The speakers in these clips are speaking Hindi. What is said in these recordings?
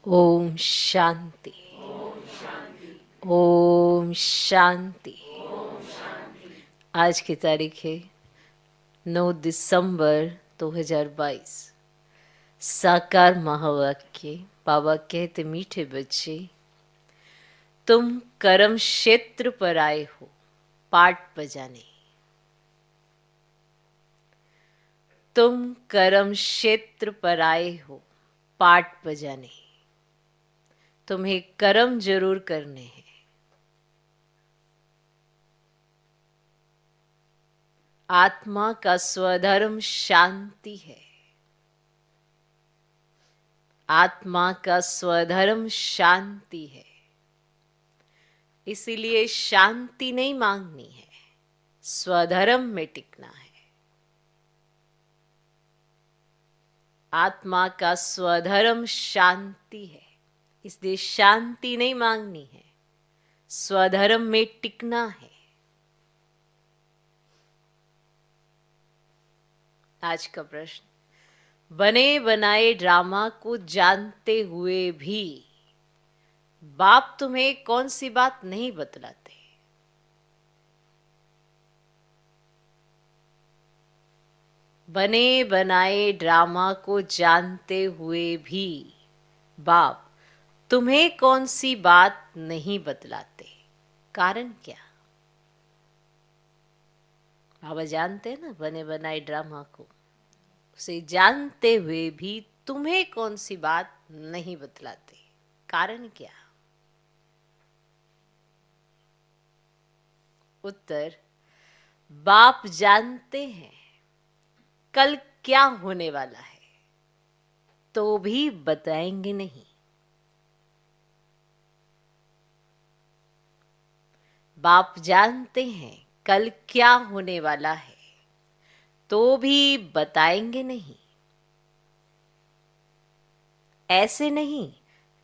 ओम शांति। ओम शांति। आज की तारीख है 9 दिसंबर 2022। साकार महावाक्य। बाबा कहते, मीठे बच्चे, तुम कर्म क्षेत्र पर आए हो पाठ बजाने। तुम कर्म क्षेत्र पर आए हो पाठ बजाने। तुम्हें कर्म जरूर करने हैं। आत्मा का स्वधर्म शांति है। आत्मा का स्वधर्म शांति है। इसीलिए शांति नहीं मांगनी है, स्वधर्म में टिकना है। आत्मा का स्वधर्म शांति है, इसलिए शांति नहीं मांगनी है, स्वधर्म में टिकना है। आज का प्रश्न, बने बनाए ड्रामा को जानते हुए भी बाप तुम्हें कौन सी बात नहीं बतलाते? बने बनाए ड्रामा को जानते हुए भी बाप तुम्हें कौन सी बात नहीं बतलाते? कारण क्या? बाबा जानते हैं ना बने बनाए ड्रामा को, उसे जानते हुए भी तुम्हें कौन सी बात नहीं बतलाते? कारण क्या? उत्तर, बाप जानते हैं कल क्या होने वाला है, तो भी बताएंगे नहीं। बाप जानते हैं कल क्या होने वाला है, तो भी बताएंगे नहीं। ऐसे नहीं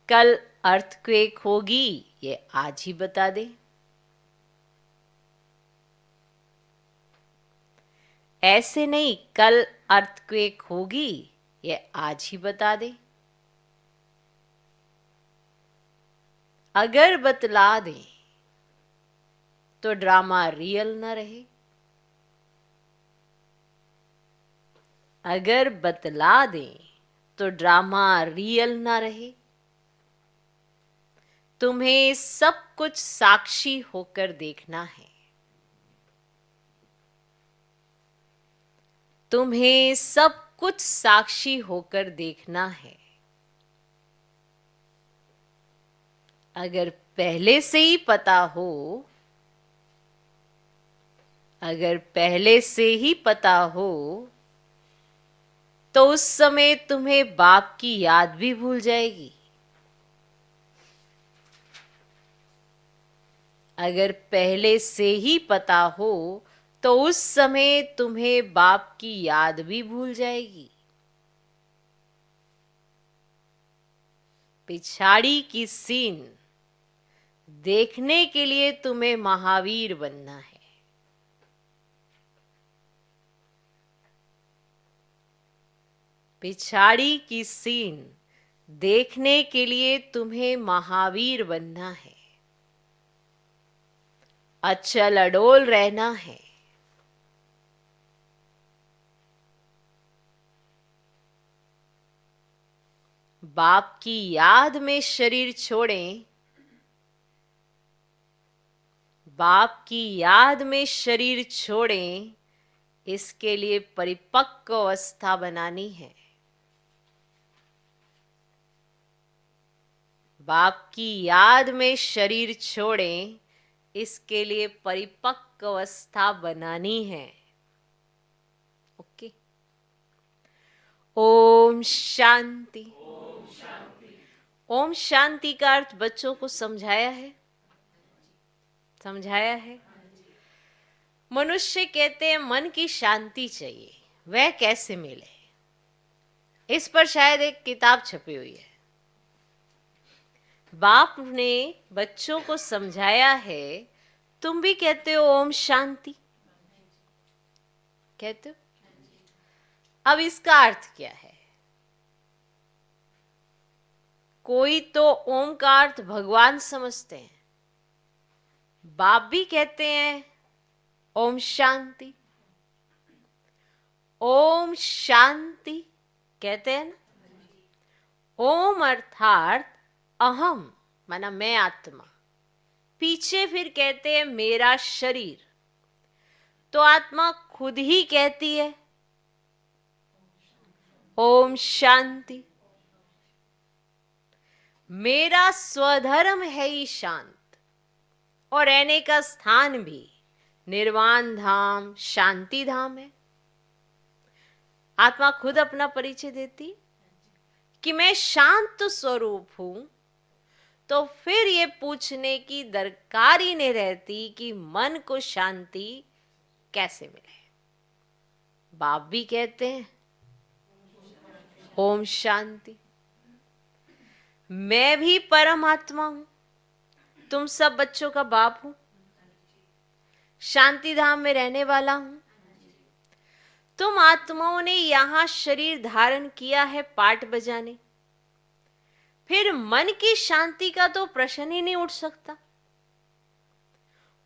कल अर्थक्वेक होगी, ये आज ही बता दे। ऐसे नहीं कल अर्थक्वेक होगी, ये आज ही बता दे। अगर बतला दे तो ड्रामा रियल न रहे। अगर बतला दे तो ड्रामा रियल ना रहे। तुम्हें सब कुछ साक्षी होकर देखना है। तुम्हें सब कुछ साक्षी होकर देखना है। अगर पहले से ही पता हो, अगर पहले से ही पता हो, तो उस समय तुम्हें बाप की याद भी भूल जाएगी। अगर पहले से ही पता हो तो उस समय तुम्हें बाप की याद भी भूल जाएगी। पिछाड़ी की सीन देखने के लिए तुम्हें महावीर बनना है। पिछाड़ी की सीन देखने के लिए तुम्हें महावीर बनना है। अचल अडोल रहना है। बाप की याद में शरीर छोड़ें। बाप की याद में शरीर छोड़ें, इसके लिए परिपक्व अवस्था बनानी है। बाप की याद में शरीर छोड़ें, इसके लिए परिपक्व अवस्था बनानी है। ओके। ओम शांति। ओम शांति का अर्थ बच्चों को समझाया है, समझाया है। मनुष्य कहते हैं मन की शांति चाहिए, वह कैसे मिले? इस पर शायद एक किताब छपी हुई है। बाप ने बच्चों को समझाया है। तुम भी कहते हो ओम शांति, कहते हो। अब इसका अर्थ क्या है? कोई तो ओम का अर्थ भगवान समझते हैं, बाप भी कहते हैं ओम शांति, ओम शांति कहते हैं ना। ओम अर्थात अहम माना मैं आत्मा, पीछे फिर कहते हैं मेरा शरीर। तो आत्मा खुद ही कहती है ओम शांति। मेरा स्वधर्म है ही शांत, और रहने का स्थान भी निर्वाण धाम, शांति धाम है। आत्मा खुद अपना परिचय देती कि मैं शांत स्वरूप हूं, तो फिर ये पूछने की दरकार ही नहीं रहती कि मन को शांति कैसे मिले। बाप भी कहते हैं ओम शांति। मैं भी परमात्मा हूं, तुम सब बच्चों का बाप हूं, शांति धाम में रहने वाला हूं। तुम आत्माओं ने यहां शरीर धारण किया है पाठ बजाने, फिर मन की शांति का तो प्रश्न ही नहीं उठ सकता।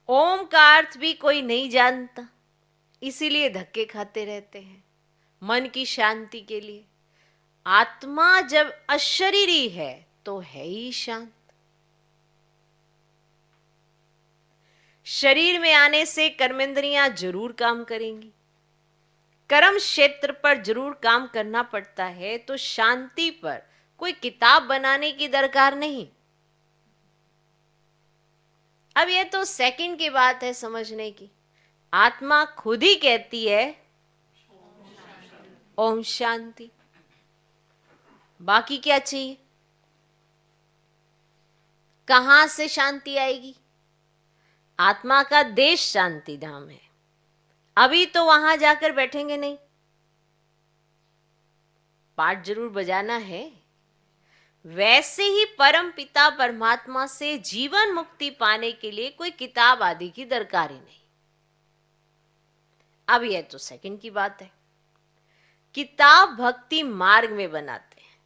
ओम का अर्थ भी कोई नहीं जानता, इसीलिए धक्के खाते रहते हैं मन की शांति के लिए। आत्मा जब अशरीरी है तो है ही शांत। शरीर में आने से कर्मेंद्रियां जरूर काम करेंगी, कर्म क्षेत्र पर जरूर काम करना पड़ता है, तो शांति पर कोई किताब बनाने की दरकार नहीं। अब यह तो सेकंड की बात है समझने की। आत्मा खुद ही कहती है ओम शांति। बाकी क्या चाहिए? कहां से शांति आएगी? आत्मा का देश शांति धाम है, अभी तो वहां जाकर बैठेंगे नहीं। पाठ जरूर बजाना है। वैसे ही परम पिता परमात्मा से जीवन मुक्ति पाने के लिए कोई किताब आदि की दरकार ही नहीं। अब यह तो सेकंड की बात है। किताब भक्ति मार्ग में बनाते हैं,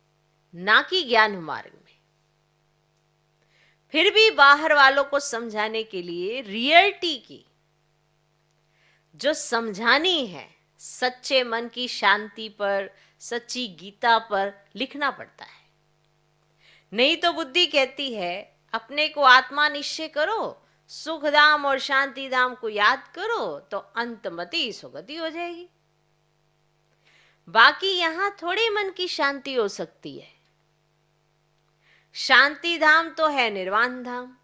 ना कि ज्ञान मार्ग में। फिर भी बाहर वालों को समझाने के लिए रियलिटी की जो समझानी है, सच्चे मन की शांति पर, सच्ची गीता पर लिखना पड़ता है। नहीं तो बुद्धि कहती है अपने को आत्मा निश्चय करो, सुख धाम और शांति धाम को याद करो, तो अंतमति सुगति हो जाएगी। बाकी यहां थोड़ी मन की शांति हो सकती है। शांति धाम तो है निर्वाण धाम,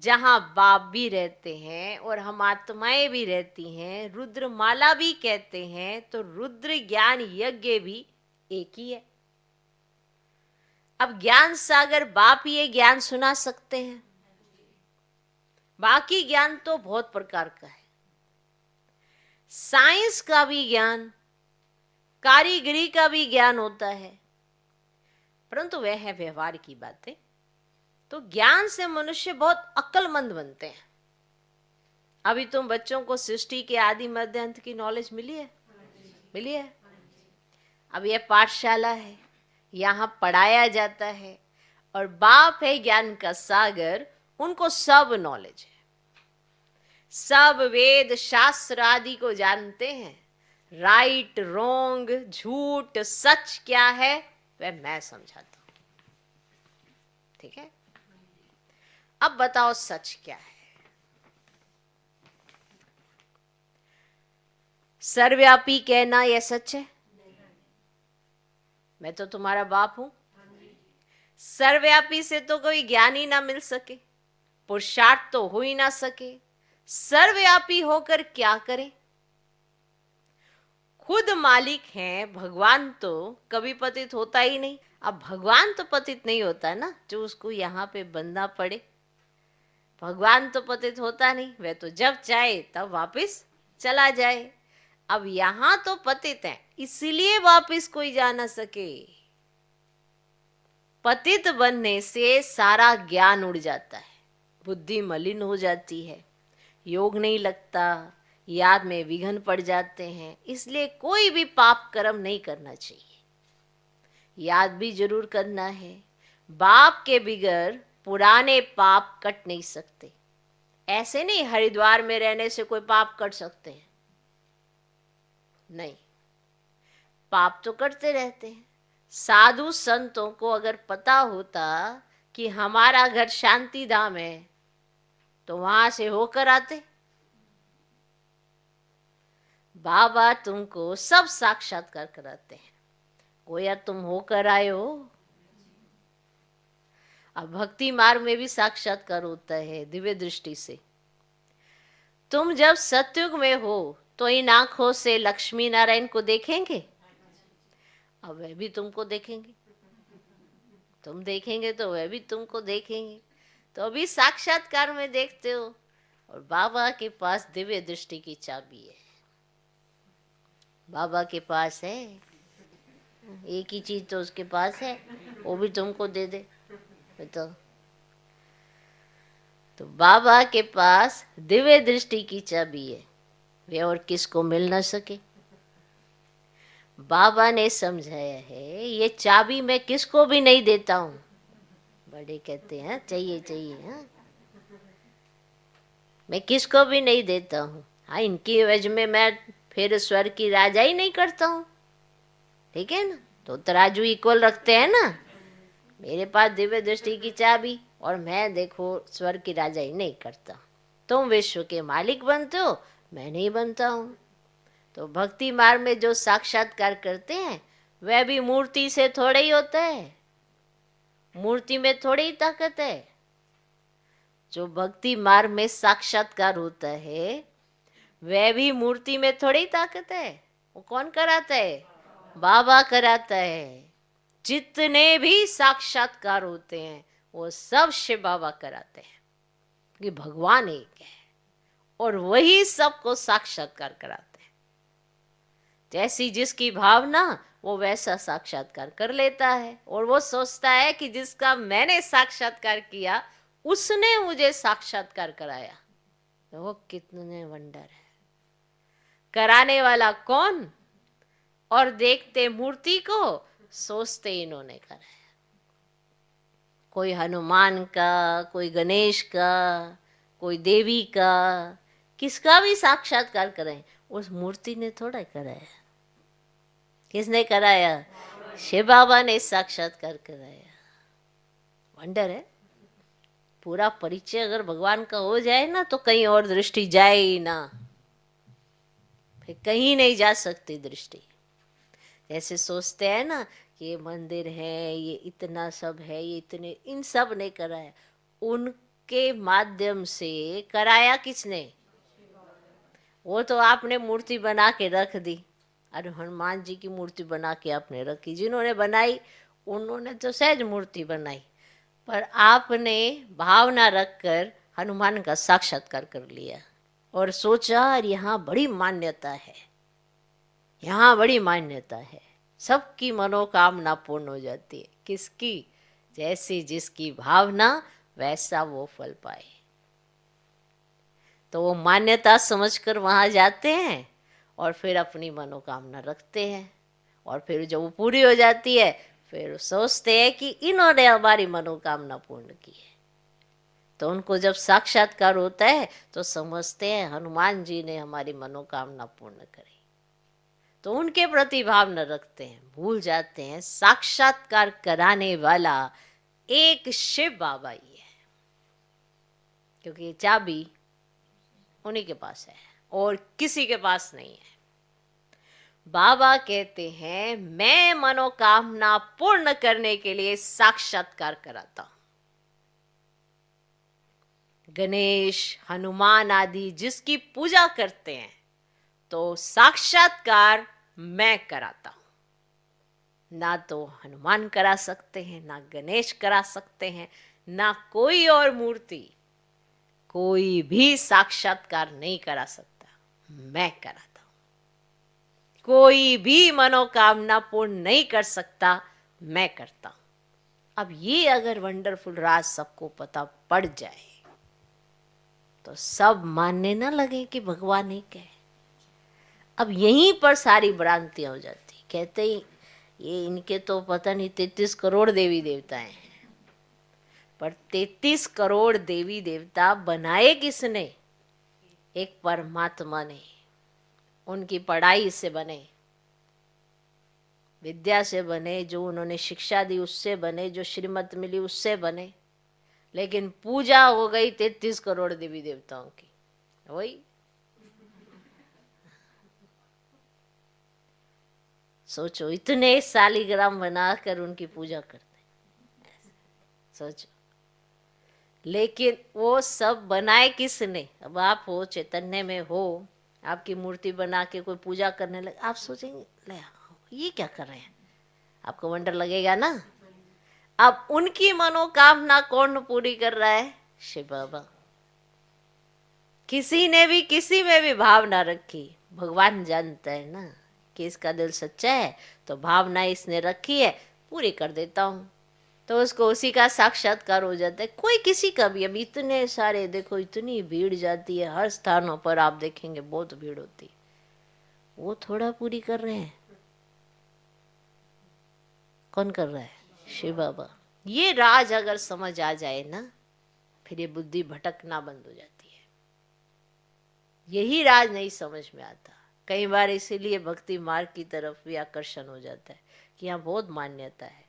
जहां बाप भी रहते हैं और हम आत्माएं भी रहती हैं। रुद्र माला भी कहते हैं, तो रुद्र ज्ञान यज्ञ भी एक ही है। अब ज्ञान सागर बाप ये ज्ञान सुना सकते हैं, बाकी ज्ञान तो बहुत प्रकार का है। साइंस का भी ज्ञान, कारीगरी का भी ज्ञान होता है, परंतु वह है व्यवहार की बातें। तो ज्ञान से मनुष्य बहुत अक्लमंद बनते हैं। अभी तुम बच्चों को सृष्टि के आदि मध्य अंत की नॉलेज मिली है? मिली है। अब यह पाठशाला है, यहाँ पढ़ाया जाता है, और बाप है ज्ञान का सागर, उनको सब नॉलेज है। सब वेद शास्त्र आदि को जानते हैं। राइट रोंग, झूठ सच क्या है वह मैं समझाता हूं। ठीक है, अब बताओ सच क्या है? सर्वव्यापी कहना यह सच है? मैं तो तुम्हारा बाप हूं। सर्वव्यापी से तो कोई ज्ञान ही ना मिल सके, पुरुषार्थ तो हो ही ना सके। सर्वव्यापी होकर क्या करें? खुद मालिक हैं भगवान, तो कभी पतित होता ही नहीं। अब भगवान तो पतित नहीं होता ना, जो उसको यहाँ पे बंधना पड़े। भगवान तो पतित होता नहीं, वह तो जब चाहे तब वापस चला जाए। अब यहां तो पतित है, इसलिए वापस कोई जा ना सके। पतित बनने से सारा ज्ञान उड़ जाता है, बुद्धि मलिन हो जाती है, योग नहीं लगता, याद में विघ्न पड़ जाते हैं। इसलिए कोई भी पाप कर्म नहीं करना चाहिए। याद भी जरूर करना है, बाप के बिगर पुराने पाप कट नहीं सकते। ऐसे नहीं हरिद्वार में रहने से कोई पाप कट सकते हैं, नहीं, पाप तो करते रहते हैं। साधु संतों को अगर पता होता कि हमारा घर शांति धाम है तो वहां से होकर आते। बाबा तुमको सब साक्षात्कार कराते हैं, गोया तुम होकर आए हो। अब भक्ति मार्ग में भी साक्षात्कार होता है दिव्य दृष्टि से। तुम जब सतयुग में हो तो इन आंखों से लक्ष्मी नारायण को देखेंगे, अब वह भी तुमको देखेंगे, तुम देखेंगे तो वह भी तुमको देखेंगे। तो अभी साक्षात्कार में देखते हो। और बाबा के पास दिव्य दृष्टि की चाबी है, बाबा के पास है, एक ही चीज तो उसके पास है, वो भी तुमको दे दे तो बाबा के पास दिव्य दृष्टि की चाबी है, वे और किसको मिल ना सके। बाबा ने समझाया है ये चाबी मैं किसको भी नहीं देता हूं। बड़े कहते हैं चाहिए चाहिए, हाँ मैं किसको भी नहीं देता हूँ। हाँ इनकी एवज में मैं फिर स्वर्ग की राजा ही नहीं करता हूँ, ठीक है ना, तो तराजू इक्वल रखते हैं ना। मेरे पास दिव्य दृष्टि की चाबी और मैं देखो स्वर्ग की राजा ही नहीं करता। तुम विश्व के मालिक बनते हो, मैं नहीं बनता हूँ। तो भक्ति मार्ग में जो साक्षात्कार करते हैं वह भी मूर्ति से थोड़े ही होता है, मूर्ति में थोड़ी ही ताकत है। जो भक्ति मार्ग में साक्षात्कार होता है वह भी मूर्ति में थोड़ी ताकत है। वो कौन कराता है? बाबा कराता है। जितने भी साक्षात्कार होते हैं वो सब शिव बाबा कराते हैं कि भगवान एक है और वही सबको साक्षात्कार कराते हैं। जैसी जिसकी भावना वो वैसा साक्षात्कार कर लेता है और वो सोचता है कि जिसका मैंने साक्षात्कार किया उसने मुझे साक्षात्कार कराया। तो वो कितने वंडर है। कराने वाला कौन? और देखते मूर्ति को, सोचते इन्होंने कराया। कोई हनुमान का, कोई गणेश का, कोई देवी का, किसका भी साक्षात्कार करें उस मूर्ति ने थोड़ा कराया। किसने कराया? शिव बाबा ने साक्षात्कार कराया। वंडर है। पूरा परिचय अगर भगवान का हो जाए ना तो कहीं और दृष्टि जाए ही ना, फिर कहीं नहीं जा सकती दृष्टि। जैसे सोचते हैं ना कि ये मंदिर है, ये इतना सब है, ये इतने, इन सब ने कराया। उनके माध्यम से कराया किसने? वो तो आपने मूर्ति बना के रख दी। अरे हनुमान जी की मूर्ति बना के आपने रखी, जिन्होंने बनाई उन्होंने तो सहज मूर्ति बनाई, पर आपने भावना रखकर हनुमान का साक्षात्कार कर लिया और सोचा यहाँ बड़ी मान्यता है, यहाँ बड़ी मान्यता है। सबकी मनोकामना पूर्ण हो जाती है। किसकी? जैसी जिसकी भावना वैसा वो फल पाए। तो वो मान्यता समझकर वहां जाते हैं और फिर अपनी मनोकामना रखते हैं और फिर जब वो पूरी हो जाती है फिर सोचते हैं कि इन्होंने हमारी मनोकामना पूर्ण की है। तो उनको जब साक्षात्कार होता है तो समझते हैं हनुमान जी ने हमारी मनोकामना पूर्ण करी। तो उनके प्रति भाव न रखते हैं, भूल जाते हैं साक्षात्कार कराने वाला एक शिव बाबा ही है, क्योंकि ये चाबी उन्हीं के पास है और किसी के पास नहीं है। बाबा कहते हैं मैं मनोकामना पूर्ण करने के लिए साक्षात्कार कराता हूं। गणेश, हनुमान आदि जिसकी पूजा करते हैं तो साक्षात्कार मैं कराता हूं। ना तो हनुमान करा सकते हैं, ना गणेश करा सकते हैं, ना कोई और मूर्ति, कोई भी साक्षात्कार नहीं करा सकता, मैं कराता हूं। कोई भी मनोकामना पूर्ण नहीं कर सकता, मैं करता हूं। अब ये अगर वंडरफुल राज सबको पता पड़ जाए तो सब मानने ना लगे कि भगवान एक है। अब यहीं पर सारी भ्रांतियां हो जाती। कहते ही ये इनके तो पता नहीं 33 करोड़ देवी देवता हैं, पर 33 करोड़ देवी देवता बनाए किसने? एक परमात्मा ने। उनकी पढ़ाई से बने, विद्या से बने, जो उन्होंने शिक्षा दी उससे बने, जो श्रीमत मिली उससे बने, लेकिन पूजा हो गई 33 करोड़ देवी देवताओं की। वही सोचो, इतने शालिग्राम बनाकर उनकी पूजा करते, सोचो। लेकिन वो सब बनाए किसने? अब आप हो, चैतन्य में हो, आपकी मूर्ति बना के कोई पूजा करने लगे, आप सोचेंगे ले ये क्या कर रहे हैं, आपको वंडर लगेगा ना। अब उनकी मनोकामना कौन पूरी कर रहा है? शिव बाबा। किसी ने भी किसी में भी भावना रखी, भगवान जानता है ना कि इसका दिल सच्चा है, तो भावना इसने रखी है, पूरी कर देता हूँ, तो उसको उसी का साक्षात्कार हो जाता है। कोई किसी का भी, अभी इतने सारे देखो, इतनी भीड़ जाती है हर स्थानों पर, आप देखेंगे बहुत भीड़ होती है, वो थोड़ा पूरी कर रहे हैं, कौन कर रहा है? शिव बाबा। ये राज अगर समझ आ जाए ना, फिर ये बुद्धि भटकना बंद हो जाती है। यही राज नहीं समझ में आता, कई बार इसीलिए भक्ति मार्ग की तरफ भी आकर्षण हो जाता है कि यहाँ बहुत मान्यता है।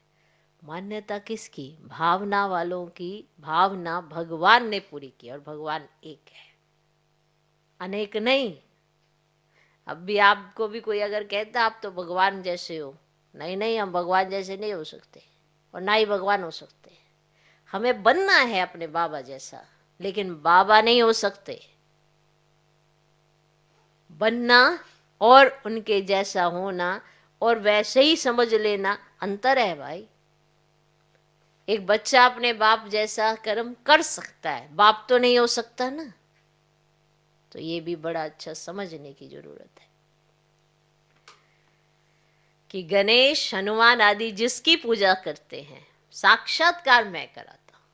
मान्यता किसकी? भावना वालों की। भावना भगवान ने पूरी की, और भगवान एक है, अनेक नहीं। अब भी आपको भी कोई अगर कहता आप तो भगवान जैसे हो, नहीं नहीं, हम भगवान जैसे नहीं हो सकते, और ना ही भगवान हो सकते। हमें बनना है अपने बाबा जैसा, लेकिन बाबा नहीं हो सकते। बनना और उनके जैसा होना और वैसे ही समझ लेना, अंतर है भाई। एक बच्चा अपने बाप जैसा कर्म कर सकता है, बाप तो नहीं हो सकता ना। तो ये भी बड़ा अच्छा समझने की जरूरत है कि गणेश, हनुमान आदि जिसकी पूजा करते हैं, साक्षात्कार मैं कराता हूं,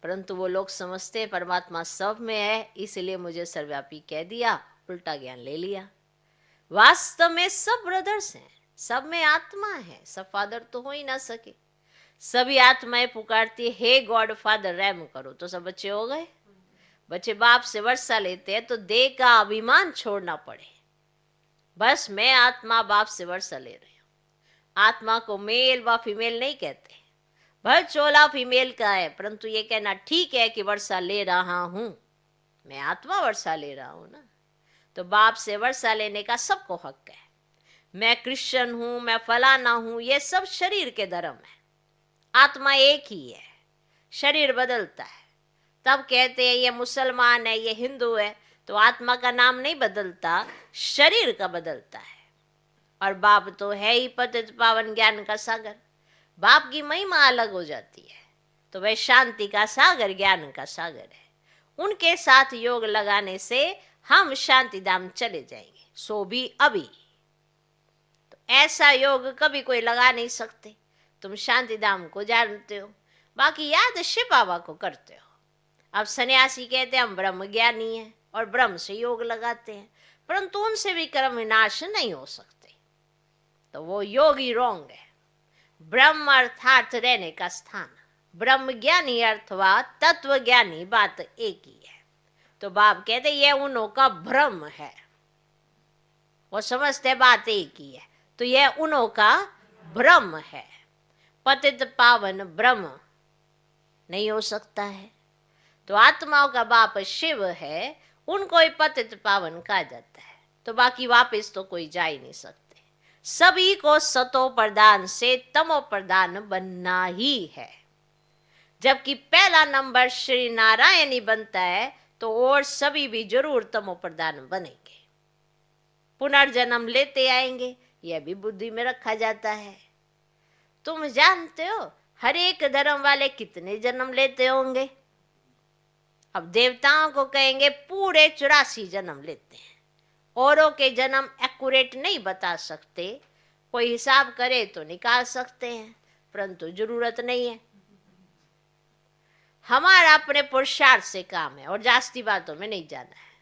परंतु वो लोग समझते हैं परमात्मा सब में है, इसलिए मुझे सर्वव्यापी कह दिया, उल्टा ज्ञान ले लिया। वास्तव में सब ब्रदर्स हैं, सब में आत्मा है, सब फादर तो हो ही ना सके। सभी आत्माएं पुकारती है, हे गॉड फादर रहम करो, तो सब बच्चे हो गए। बच्चे बाप से वर्षा लेते हैं तो देह का अभिमान छोड़ना पड़े, बस मैं आत्मा बाप से वर्षा ले रही हूं। आत्मा को मेल व फीमेल नहीं कहते, भर चोला फीमेल का है, परंतु ये कहना ठीक है कि वर्षा ले रहा हूं, मैं आत्मा वर्षा ले रहा हूं ना। तो बाप से वर्षा लेने का सबको हक है। मैं क्रिश्चियन हूं, मैं फलाना हूं, ये सब शरीर के धर्म है। आत्मा एक ही है, शरीर बदलता है। तब कहते हैं ये मुसलमान है, ये हिंदू है, तो आत्मा का नाम नहीं बदलता, शरीर का बदलता है। और बाप तो है ही पतित पावन ज्ञान का सागर, बाप की महिमा अलग हो जाती है, तो वह शांति का सागर, ज्ञान का सागर है। उनके साथ योग लगाने से हम शांति धाम चले जाएंगे, सो भी अभी। तो ऐसा योग कभी कोई लगा नहीं सकते। तुम शांति धाम को जानते हो, बाकी याद शिव बाबा को करते हो। अब सन्यासी कहते हैं हम ब्रह्म ज्ञानी हैं और ब्रह्म से योग लगाते हैं, परंतु उनसे भी कर्म विनाश नहीं हो सकते, तो वो योगी रोंग है। ब्रह्म अर्थात रहने का स्थान, ब्रह्म ज्ञानी अर्थवा तत्व ज्ञानी, बात एक ही है। तो बाप कहते ये उन्हों का भ्रम है, वो समझते बात एक ही है, तो यह उन्हों का भ्रम है। पतित पावन ब्रह्म नहीं हो सकता है, तो आत्माओं का बाप शिव है, उनको ही पतित पावन कहा जाता है। तो बाकी वापस तो कोई जा ही नहीं सकते। सभी को सतो प्रधान से तमो प्रधान बनना ही है। जबकि पहला नंबर श्री नारायण ही बनता है, तो और सभी भी जरूर तमो प्रधान बनेंगे, पुनर्जन्म लेते आएंगे, यह भी बुद्धि में रखा जाता है। तुम जानते हो हर एक धर्म वाले कितने जन्म लेते होंगे? अब देवताओं को कहेंगे पूरे 84 जन्म लेते हैं। औरों के जन्म एक्यूरेट नहीं बता सकते, कोई हिसाब करे तो निकाल सकते हैं, परंतु जरूरत नहीं है। हमारा अपने पुरुषार्थ से काम है और जास्ती बातों में नहीं जाना है।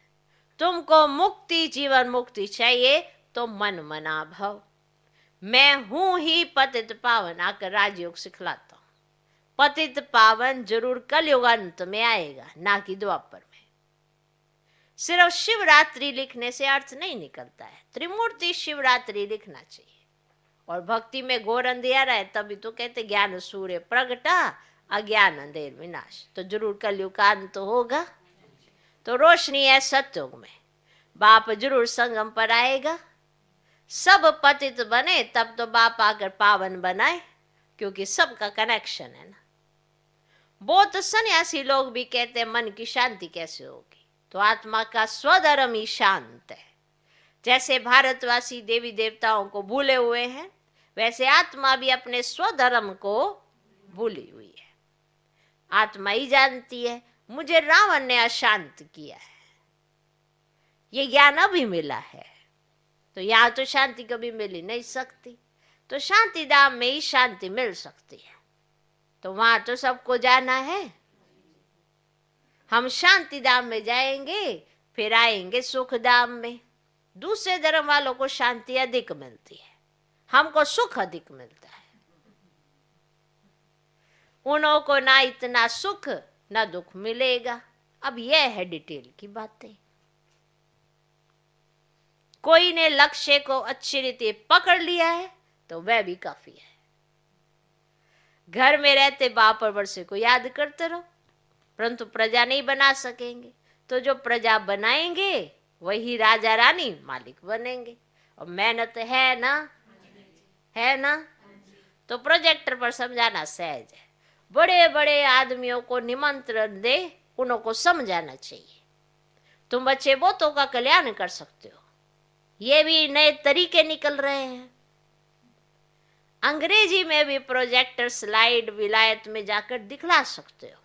तुमको मुक्ति, जीवन मुक्ति चाहिए तो मन मना भव। मैं हूं ही पतित पावन, आकर राजयोग सिखलाता हूं। पतित पावन जरूर कलयुग अंत में आएगा, ना कि द्वापर में। सिर्फ शिवरात्रि लिखने से अर्थ नहीं निकलता है, त्रिमूर्ति शिवरात्रि लिखना चाहिए। और भक्ति में घोर अंधेरा है, तभी तो कहते ज्ञान सूर्य प्रगटा, अज्ञान अंधेर विनाश। तो जरूर कलयुग का अंत होगा, तो रोशनी है सतयुग में। बाप जरूर संगम पर आएगा, सब पतित बने तब तो बाप आकर पावन बनाए, क्योंकि सबका कनेक्शन है ना। बहुत सन्यासी लोग भी कहते हैं मन की शांति कैसे होगी, तो आत्मा का स्वधर्म ही शांत है। जैसे भारतवासी देवी देवताओं को भूले हुए हैं, वैसे आत्मा भी अपने स्वधर्म को भूली हुई है। आत्मा ही जानती है मुझे रावण ने अशांत किया है, ये ज्ञान अभी मिला है, तो यहाँ तो शांति कभी मिल ही नहीं सकती। तो शांति धाम में ही शांति मिल सकती है, तो वहां तो सबको जाना है। हम शांति धाम में जाएंगे, फिर आएंगे सुख धाम में। दूसरे धर्म वालों को शांति अधिक मिलती है, हमको सुख अधिक मिलता है। उन्हों को ना इतना सुख ना दुख मिलेगा। अब यह है डिटेल की बातें। कोई ने लक्ष्य को अच्छी रीति पकड़ लिया है तो वह भी काफी है। घर में रहते बाप और वर्षे को याद करते रहो, परंतु प्रजा नहीं बना सकेंगे, तो जो प्रजा बनाएंगे वही राजा रानी मालिक बनेंगे। और मेहनत है ना, है ना, तो प्रोजेक्टर पर समझाना सहज है। बड़े बड़े आदमियों को निमंत्रण दे, उन्हों को समझाना चाहिए तुम बच्चे बहुतों का कल्याण कर सकते हो। ये भी नए तरीके निकल रहे हैं। अंग्रेजी में भी प्रोजेक्टर स्लाइड विलायत में जाकर दिखला सकते हो।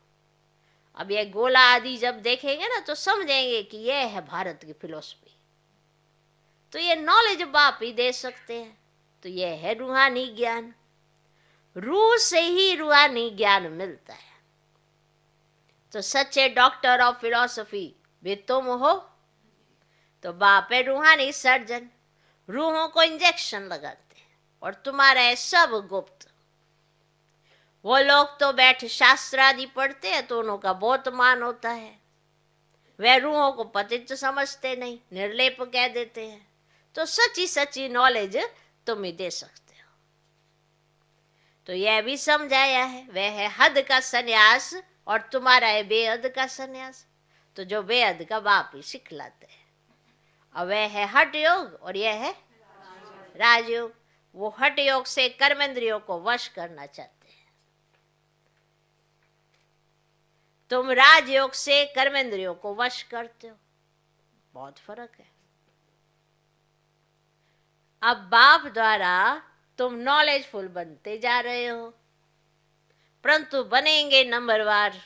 अब ये गोला आदि जब देखेंगे ना तो समझेंगे कि ये है भारत की फिलॉसफी। तो ये नॉलेज बाप ही दे सकते हैं। तो ये है रूहानी ज्ञान। रूह से ही रूहानी ज्ञान मिलता है। तो सच्चे डॉक्टर ऑफ फिलॉसफी भी तुम हो। तो बाप है रूहानी सर्जन, रूहों को इंजेक्शन लगाते हैं और तुम्हारा है सब गुप्त। वो लोग तो बैठ शास्त्र आदि पढ़ते हैं तो उनका बहुत मान होता है। वह रूहों को पतित समझते नहीं, निर्लेप कह देते हैं। तो सच्ची सच्ची नॉलेज तुम ही दे सकते हो। तो यह भी समझाया है, वह है हद का सन्यास और तुम्हारा है बेहद का सन्यास। तो जो बेहद का बाप ही सिखलाते हैं। और वह है हठ योग और यह है राजयोग। वो हठ योग से कर्मेंद्रियों को वश करना चाहते हैं, तुम राजयोग से कर्मेंद्रियों को वश करते हो। बहुत फर्क है। अब बाप द्वारा तुम नॉलेजफुल बनते जा रहे हो, परंतु बनेंगे नंबरवार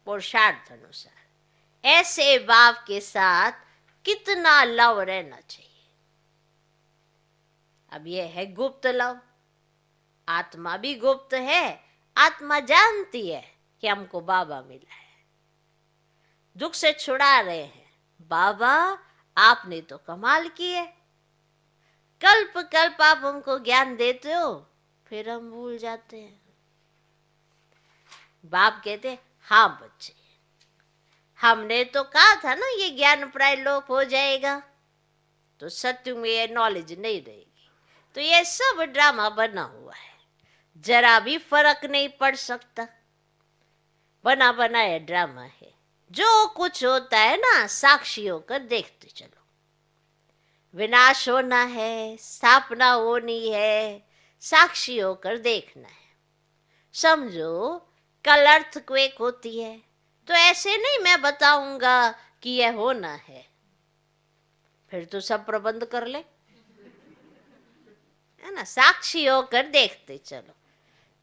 पुरुषार्थ अनुसार। ऐसे बाप के साथ कितना लव रहना चाहिए। अब यह है गुप्त लव। आत्मा भी गुप्त है। आत्मा जानती है कि हमको बाबा मिला है, दुख से छुड़ा रहे हैं। बाबा आपने तो कमाल किए, कल्प कल्प आप हमको ज्ञान देते हो, फिर हम भूल जाते हैं। बाप कहते हाँ बच्चे, हमने तो कहा था ना ये ज्ञान प्राय लोप हो जाएगा, तो सत्य में ये नॉलेज नहीं रहेगी। तो ये सब ड्रामा बना हुआ है, जरा भी फर्क नहीं पड़ सकता। बना बनाया ड्रामा है। जो कुछ होता है ना साक्षी होकर देखते चलो। विनाश होना है, स्थापना होनी है, साक्षी होकर देखना है। समझो कल अर्थक्वेक होती है तो ऐसे नहीं मैं बताऊंगा कि यह होना है, फिर तो सब प्रबंध कर ले, है ना। साक्षी होकर देखते चलो।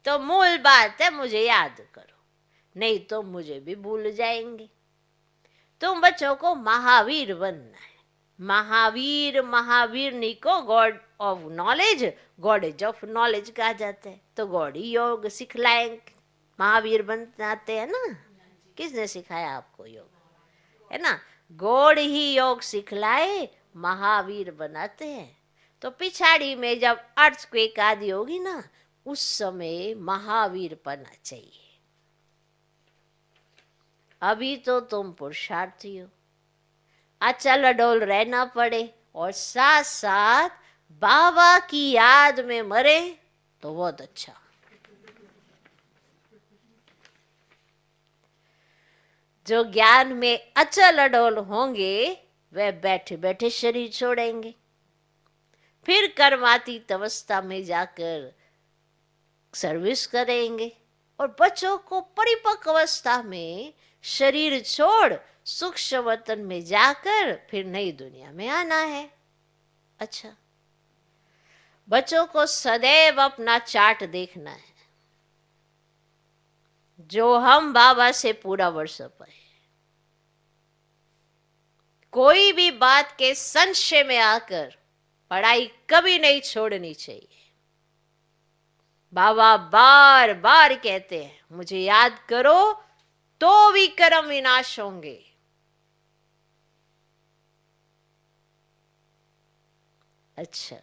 तो मूल बात है मुझे याद करो, नहीं तो मुझे भी भूल जाएंगे। तुम बच्चों को महावीर बनना है। महावीर महावीरनी को God of knowledge, goddess of knowledge कहा जाता है। तो गॉड ही योग सिखलाएंगे, महावीर बनाते हैं ना। किसने सिखाया आपको योग, है ना। गॉड ही योग सिखलाए, महावीर बनाते हैं। तो पिछाड़ी में जब अर्थक्वेक आदि होगी ना, उस समय महावीर पना चाहिए। अभी तो तुम पुरुषार्थी हो, अचल अडोल रहना पड़े और साथ साथ बाबा की याद में मरे तो बहुत अच्छा। जो ज्ञान में अचल अडोल होंगे वे बैठे बैठे शरीर छोड़ेंगे, फिर कर्मातीत अवस्था में जाकर सर्विस करेंगे और बच्चों को परिपक्व अवस्था में शरीर छोड़ सूक्ष्म वतन में जाकर फिर नई दुनिया में आना है। अच्छा, बच्चों को सदैव अपना चार्ट देखना है, जो हम बाबा से पूरा वर्ष पाए। कोई भी बात के संशय में आकर पढ़ाई कभी नहीं छोड़नी चाहिए। बाबा बार बार कहते हैं, मुझे याद करो तो भी कर्म विनाश होंगे। अच्छा,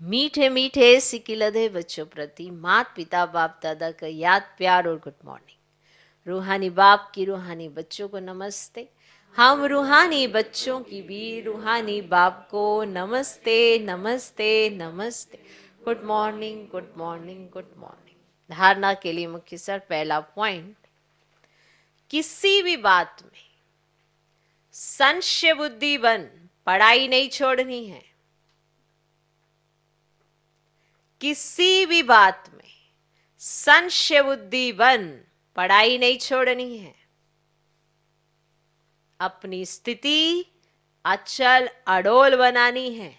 मीठे मीठे सिकिलधे बच्चों प्रति माता पिता बाप दादा का याद प्यार और गुड मॉर्निंग। रूहानी बाप की रूहानी बच्चों को नमस्ते। हम रूहानी बच्चों की भी रूहानी बाप को नमस्ते नमस्ते नमस्ते। Good morning good morning good morning. धारणा के लिए मुख्य सर पहला पॉइंट, किसी भी बात में संशय बुद्धि बन पढ़ाई नहीं छोड़नी है। किसी भी बात में संशय बुद्धि बन पढ़ाई नहीं छोड़नी है। अपनी स्थिति अचल अडोल बनानी है।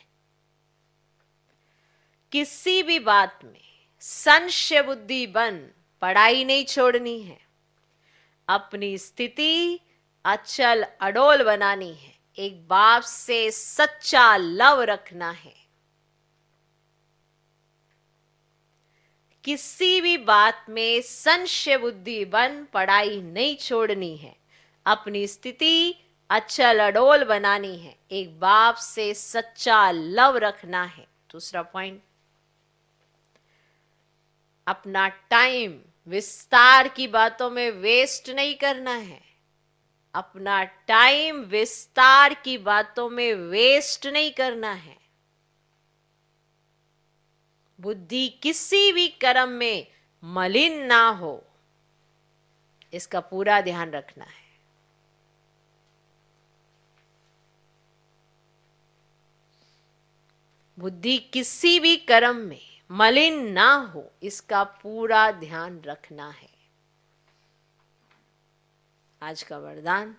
किसी भी बात में संशय बुद्धि बन पढ़ाई नहीं छोड़नी है। अपनी स्थिति अचल अडोल बनानी है। एक बाप से सच्चा लव रखना है। किसी भी बात में संशय बुद्धि बन पढ़ाई नहीं छोड़नी है। अपनी स्थिति अचल अडोल बनानी है। एक बाप से सच्चा लव रखना है। दूसरा पॉइंट, अपना टाइम विस्तार की बातों में वेस्ट नहीं करना है। अपना टाइम विस्तार की बातों में वेस्ट नहीं करना है। बुद्धि किसी भी कर्म में मलिन ना हो, इसका पूरा ध्यान रखना है। बुद्धि किसी भी कर्म में मलिन ना हो, इसका पूरा ध्यान रखना है। आज का वरदान,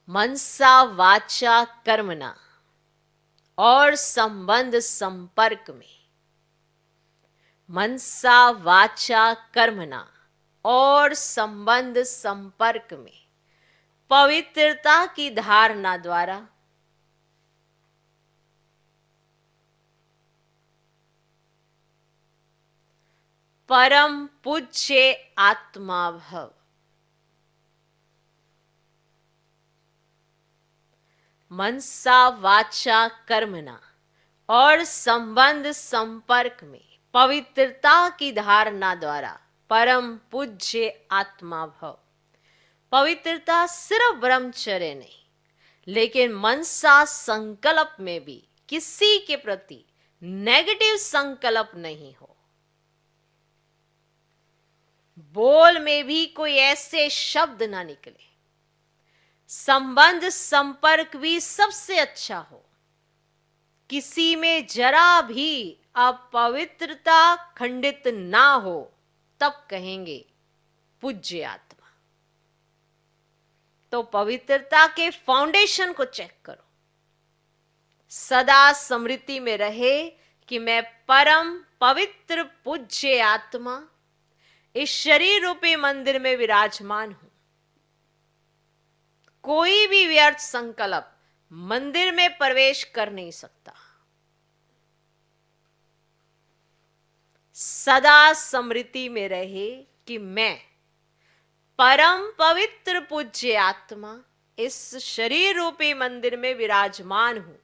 मनसा वाचा कर्मणा और संबंध संपर्क में, मनसा वाचा कर्मणा और संबंध संपर्क में पवित्रता की धारणा द्वारा परम पूज्य आत्मा भव। मनसा वाचा कर्मणा और संबंध संपर्क में पवित्रता की धारणा द्वारा परम पूज्य आत्मा भव। पवित्रता सिर्फ ब्रह्मचर्य नहीं, लेकिन मनसा संकल्प में भी किसी के प्रति नेगेटिव संकल्प नहीं हो। बोल में भी कोई ऐसे शब्द ना निकले। संबंध संपर्क भी सबसे अच्छा हो। किसी में जरा भी अपवित्रता खंडित ना हो, तब कहेंगे पूज्य आत्मा। तो पवित्रता के फाउंडेशन को चेक करो। सदा स्मृति में रहे कि मैं परम पवित्र पूज्य आत्मा इस शरीर रूपी मंदिर में विराजमान हूं। कोई भी व्यर्थ संकल्प मंदिर में प्रवेश कर नहीं सकता। सदा स्मृति में रहे कि मैं परम पवित्र पूज्य आत्मा इस शरीर रूपी मंदिर में विराजमान हूं।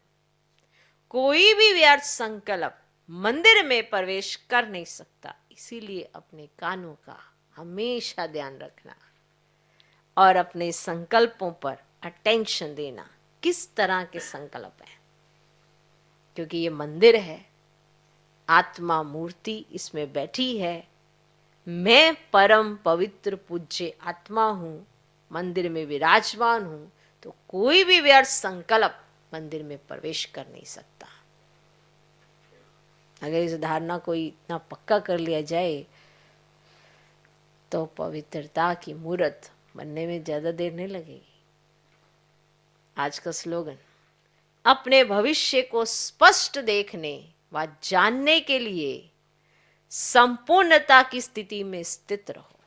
कोई भी व्यर्थ संकल्प मंदिर में प्रवेश कर नहीं सकता। इसीलिए अपने कानों का हमेशा ध्यान रखना और अपने संकल्पों पर अटेंशन देना, किस तरह के संकल्प हैं, क्योंकि ये मंदिर है, आत्मा मूर्ति इसमें बैठी है, मैं परम पवित्र पूज्य आत्मा हूं, मंदिर में विराजमान हूं, तो कोई भी व्यर्थ संकल्प मंदिर में प्रवेश कर नहीं सकता। अगर इस धारणा को इतना पक्का कर लिया जाए तो पवित्रता की मूर्त बनने में ज्यादा देर नहीं लगेगी। आज का स्लोगन, अपने भविष्य को स्पष्ट देखने व जानने के लिए संपूर्णता की स्थिति में स्थित रहो।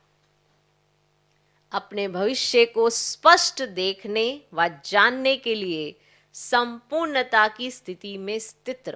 अपने भविष्य को स्पष्ट देखने व जानने के लिए संपूर्णता की स्थिति में स्थित रहो।